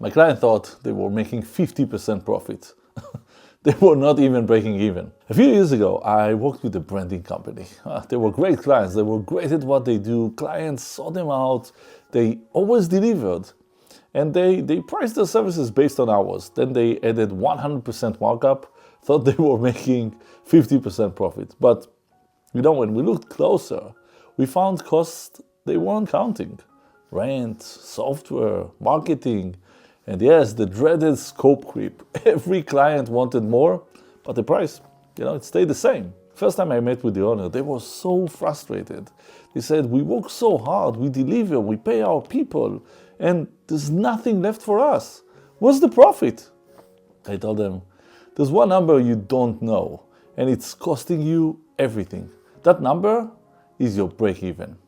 My client thought they were making 50% profit. They were not even breaking even. A few years ago, I worked with a branding company. They were great clients. They were great at what they do. Clients sought them out. They always delivered. And they priced their services based on hours. Then they added 100% markup, thought they were making 50% profit. But when we looked closer, we found costs they weren't counting. Rent, software, marketing, and yes, the dreaded scope creep. Every client wanted more, but the price, it stayed the same. First time I met with the owner, they were so frustrated. They said, we work so hard, we deliver, we pay our people, and there's nothing left for us. What's the profit? I told them, there's one number you don't know, and it's costing you everything. That number is your break-even.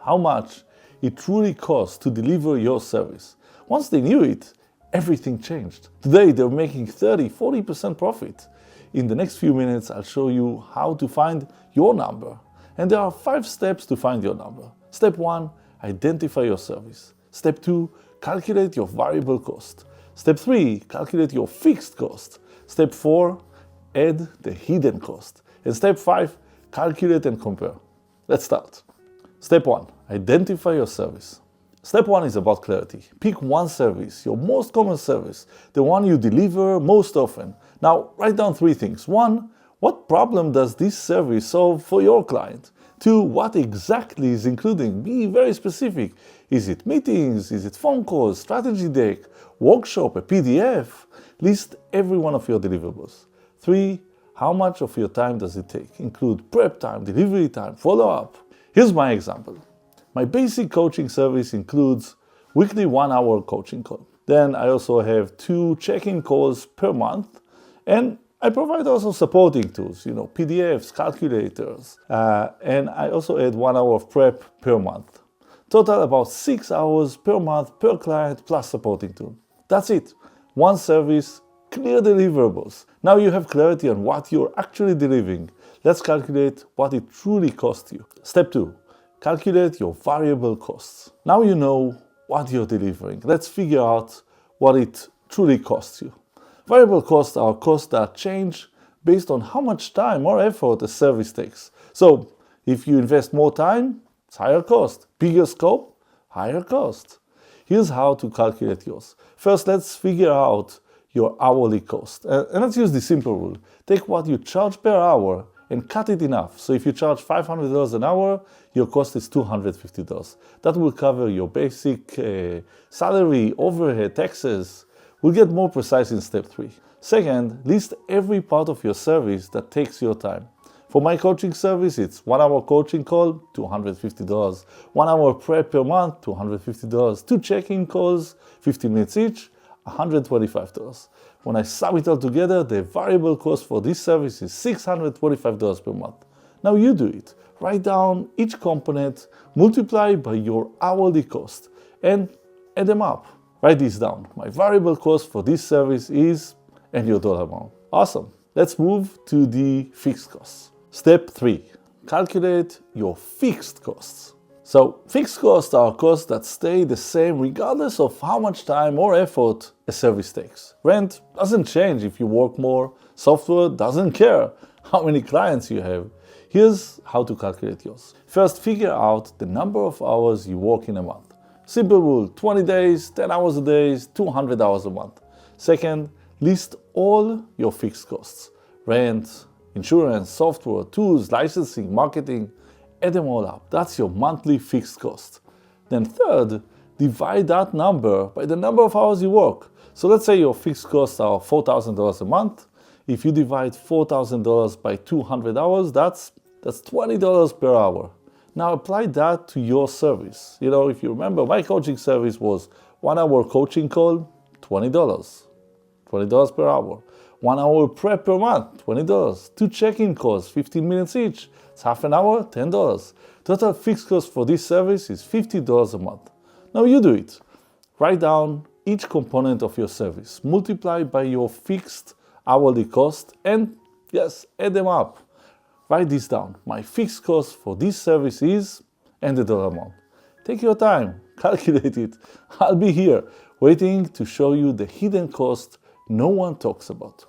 How much it truly costs to deliver your service. Once they knew it, everything changed. Today, they're making 30-40% profit. In the next few minutes, I'll show you how to find your number. And there are 5 steps to find your number. Step 1, identify your service. Step 2, calculate your variable cost. Step 3, calculate your fixed cost. Step 4, add the hidden cost. And step 5, calculate and compare. Let's start. Step 1, identify your service. Step 1 is about clarity. Pick one service, your most common service, the one you deliver most often. Now, write down 3 things. 1, what problem does this service solve for your client? 2, what exactly is including? Be very specific. Is it meetings? Is it phone calls, strategy deck, workshop, a PDF? List every one of your deliverables. 3, how much of your time does it take? Include prep time, delivery time, follow-up. Here's my example. My basic coaching service includes weekly 1-hour coaching call. Then I also have 2 check-in calls per month. And I provide also supporting tools, PDFs, calculators. And I also add 1 hour of prep per month. Total about 6 hours per month per client plus supporting tool. That's it. One service, clear deliverables. Now you have clarity on what you're actually delivering. Let's calculate what it truly costs you. Step 2. Calculate your variable costs. Now you know what you're delivering. Let's figure out what it truly costs you. Variable costs are costs that change based on how much time or effort a service takes. So if you invest more time, it's higher cost. Bigger scope, higher cost. Here's how to calculate yours. First, let's figure out your hourly cost. And let's use the simple rule. Take what you charge per hour and cut it enough. So if you charge $500 an hour, your cost is $250. That will cover your basic salary, overhead, taxes. We'll get more precise in step 3. Second, list every part of your service that takes your time. For my coaching service, it's 1 hour coaching call, $250. 1 hour prep per month, $250. 2 check-in calls, 15 minutes each, $125. When I sum it all together, the variable cost for this service is $625 per month. Now you do it. Write down each component, multiply by your hourly cost, and add them up. Write this down. My variable cost for this service is, and your dollar amount. Awesome. Let's move to the fixed costs. Step 3. Calculate your fixed costs. So fixed costs are costs that stay the same regardless of how much time or effort a service takes. Rent doesn't change if you work more. Software doesn't care how many clients you have. Here's how to calculate yours. First, figure out the number of hours you work in a month. Simple rule, 20 days, 10 hours a day, 200 hours a month. Second, list all your fixed costs. Rent, insurance, software, tools, licensing, marketing. Add them all up. That's your monthly fixed cost. Then third, divide that number by the number of hours you work. So let's say your fixed costs are $4,000 a month. If you divide $4,000 by 200 hours, that's $20 per hour. Now apply that to your service. If you remember, my coaching service was 1 hour coaching call, $20. $20 per hour. 1 hour prep per month, $20. 2 check-in calls, 15 minutes each. It's half an hour, $10. Total fixed cost for this service is $50 a month. Now you do it. Write down each component of your service. Multiply by your fixed hourly cost and, yes, add them up. Write this down. My fixed cost for this service is, and the dollar amount. Take your time, calculate it. I'll be here waiting to show you the hidden cost no one talks about.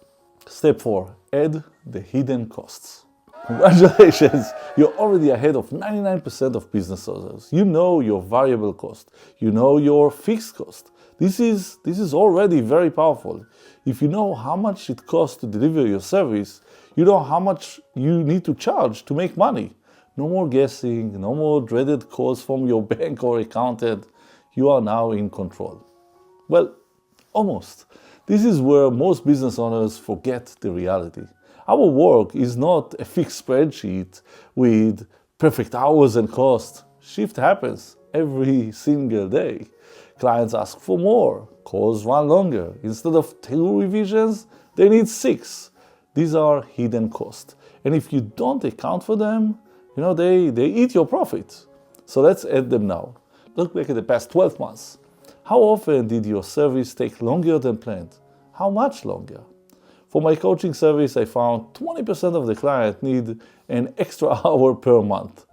Step 4, add the hidden costs. Congratulations, you're already ahead of 99% of business owners. You know your variable cost, you know your fixed cost. This is already very powerful. If you know how much it costs to deliver your service, you know how much you need to charge to make money. No more guessing, no more dreaded calls from your bank or accountant. You are now in control. Well, almost. This is where most business owners forget the reality. Our work is not a fixed spreadsheet with perfect hours and cost. Shift happens every single day. Clients ask for more, calls run longer. Instead of 2 revisions, they need 6. These are hidden costs. And if you don't account for them, they eat your profit. So let's add them now. Look back at the past 12 months. How often did your service take longer than planned? How much longer? For my coaching service, I found 20% of the clients need an extra hour per month.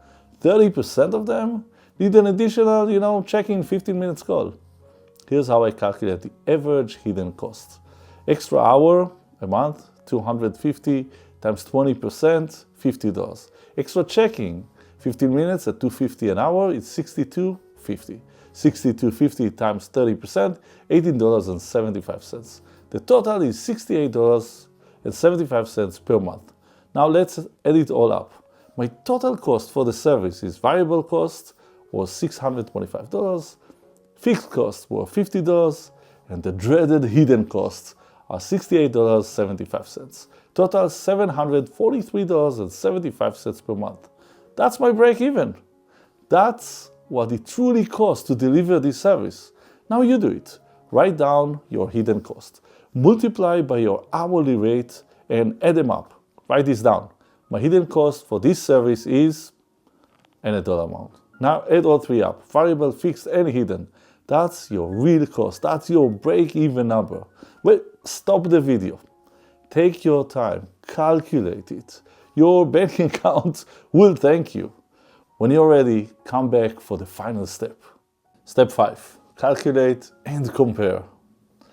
30% of them need an additional, check-in 15 minutes call. Here's how I calculate the average hidden cost. Extra hour a month, $250 times 20%, $50. Extra checking, 15 minutes at $250 an hour, it's $62.50. $62.50 times 30%, $18.75. The total is $68.75 per month. Now let's add it all up. My total cost for the service is variable cost was $625, fixed costs were $50, and the dreaded hidden costs are $68.75. Total $743.75 per month. That's my break even. That's what it truly costs to deliver this service. Now you do it. Write down your hidden cost. Multiply by your hourly rate and add them up. Write this down. My hidden cost for this service is, and a dollar amount. Now add all 3 up, variable, fixed, and hidden. That's your real cost. That's your break-even number. Well, stop the video. Take your time. Calculate it. Your bank account will thank you. When you're ready, come back for the final step. Step 5. Calculate and compare.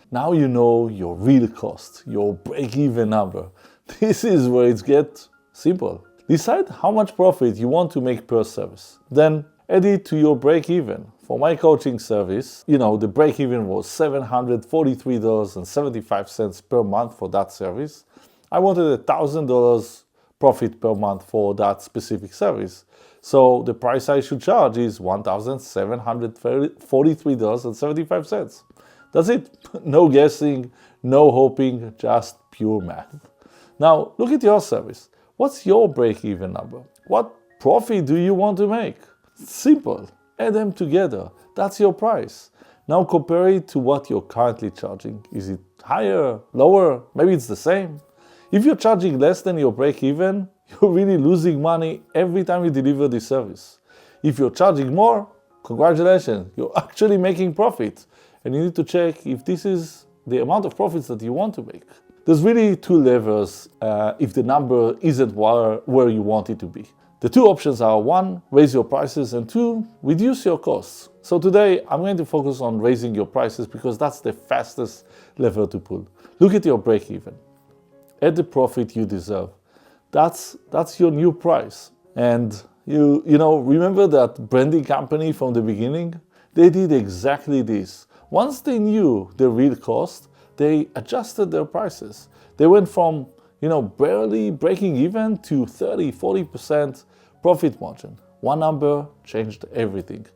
Now you know your real cost, your break-even number. This is where it gets simple. Decide how much profit you want to make per service. Then add it to your break-even. For my coaching service, the break-even was $743.75 per month for that service. I wanted $1,000 profit per month for that specific service. So the price I should charge is $1,743.75. That's it. No guessing, no hoping, just pure math. Now look at your service. What's your break-even number? What profit do you want to make? Simple. Add them together. That's your price. Now compare it to what you're currently charging. Is it higher, lower? Maybe it's the same. If you're charging less than your break-even, you're really losing money every time you deliver this service. If you're charging more, congratulations, you're actually making profit. And you need to check if this is the amount of profits that you want to make. There's really 2 levers if the number isn't where you want it to be. The 2 options are 1, raise your prices, and 2, reduce your costs. So today I'm going to focus on raising your prices because that's the fastest lever to pull. Look at your break-even. Add the profit you deserve. That's your new price. And you remember that branding company from the beginning? They did exactly this. Once they knew the real cost, they adjusted their prices. They went from barely breaking even to 30-40% profit margin. One number changed everything.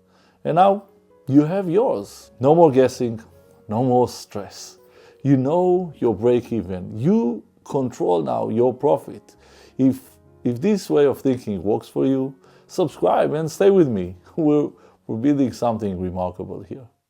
And now you have yours. No more guessing, no more stress. You know your break even. You control now your profit. If this way of thinking works for you, subscribe and stay with me. We're building something remarkable here.